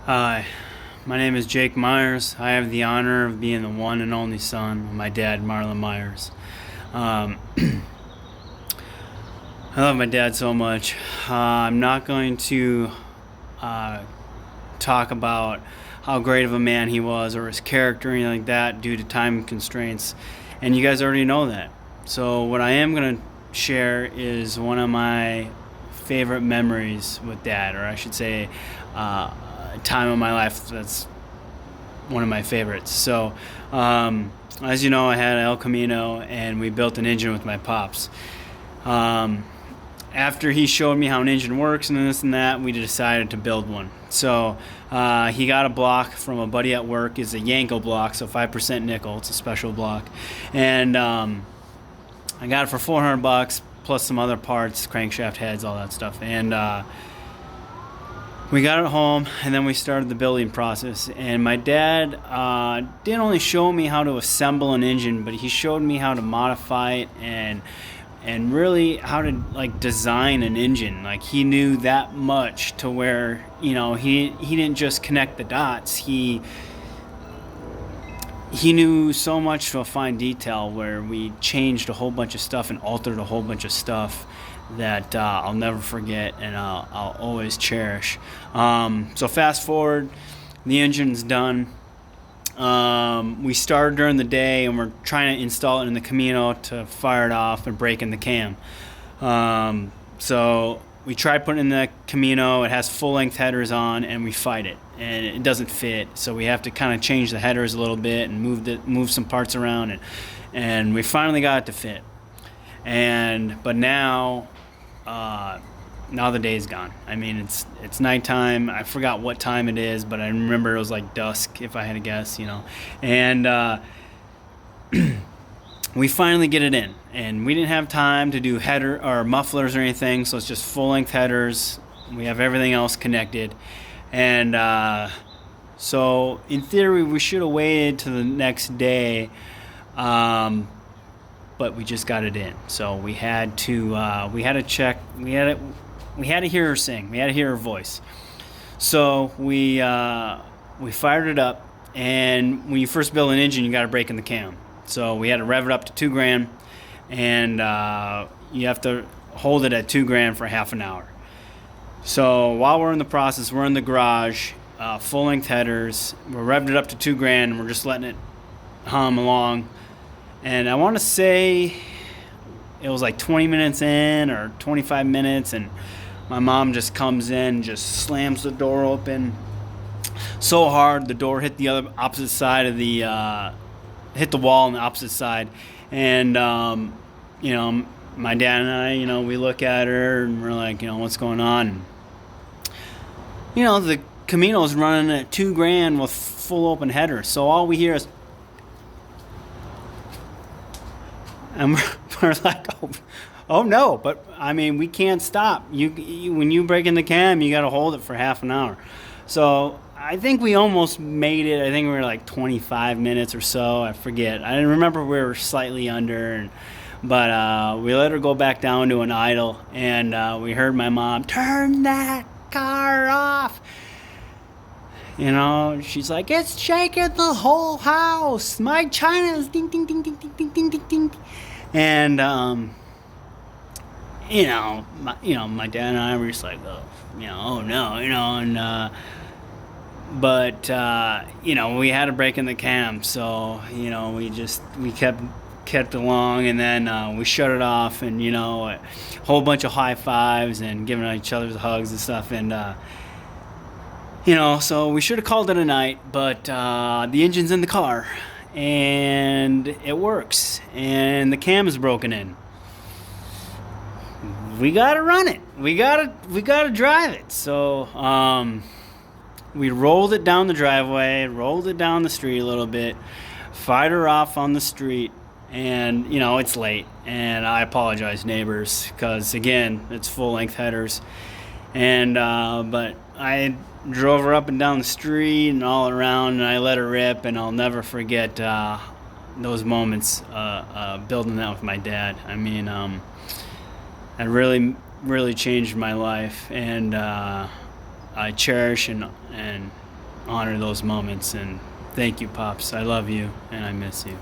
Hi, my name is Jake Myers. I have the honor of being the one and only son of my dad, Marlon Myers. Um, I love my dad so much. I'm not going to uh, talk about how great of a man he was or his character or anything like that due to time constraints, and you guys already know that. So, what I am going to share is one of my favorite memories with dad, or I should say, a time of my life that's one of my favorites. As you know, I had an El Camino, and we built an engine with my pops. Um, After he showed me how an engine works and this and that, we decided to build one. He got a block from a buddy at work. It's a Yanko block, so 5% nickel. It's a special block, and I got it for $400 plus some other parts, crankshaft heads, all that stuff. And we got it home, and then we started the building process. And my dad didn't only show me how to assemble an engine, but he showed me how to modify it and really how to like design an engine. Like he knew that much to where he didn't just connect the dots. He knew so much to a fine detail where we changed a whole bunch of stuff and altered a whole bunch of stuff that I'll never forget and I'll always cherish. So fast forward, the engine's done. We started during the day and we're trying to install it in the Camino to fire it off and break in the cam. So we tried putting in the Camino. It has full length headers on, and we fight it, and it doesn't fit. So we have to kind of change the headers a little bit and move some parts around, and we finally got it to fit. But now the day's gone. I mean, it's nighttime. I forgot what time it is, but I remember it was like dusk, if I had to guess. And we finally get it in, and we didn't have time to do header or mufflers or anything, so it's just full length headers. We have everything else connected, and so in theory we should have waited to the next day, but we just got it in. So we had to check. We had to hear her sing. We had to hear her voice. So we fired it up, and when you first build an engine, you got to break in the cam. So we had to rev it up to 2 grand, and you have to hold it at 2 grand for half an hour. So while we're in the process, we're in the garage, full length headers. We're revved it up to 2 grand, and we're just letting it hum along. And I want to say it was like 20 minutes in or 25 minutes, and my mom just comes in, just slams the door open so hard the door hit the opposite side of the hit the wall on the opposite side. And my dad and I, we look at her and we're like, what's going on? The Camino's running at 2 grand with full open header, so all we hear is, and we're like, oh no, but I mean, we can't stop. You when you break in the cam, you got to hold it for half an hour. So I think we almost made it. I think we were like 25 minutes or so. I forget. I remember we were slightly under, but we let her go back down to an idle, and we heard my mom, turn that car off. She's like, it's shaking the whole house. My China's ding, ding, ding, ding, ding, ding, ding, ding, ding. And, my dad and I were just like, oh no, we had a break in the cam. So, we kept along, and then we shut it off, and, a whole bunch of high fives and giving each other hugs and stuff. And, so we should have called it a night, but the engine's in the car, and it works, and the cam is broken in. We gotta run it. We gotta drive it. So we rolled it down the driveway, rolled it down the street a little bit, fired her off on the street, and it's late, and I apologize, neighbors, because again, it's full length headers, and but I drove her up and down the street and all around, and I let her rip, and I'll never forget those moments building that with my dad. I mean, it really changed my life, and I cherish and honor those moments. And thank you, Pops. I love you and I miss you.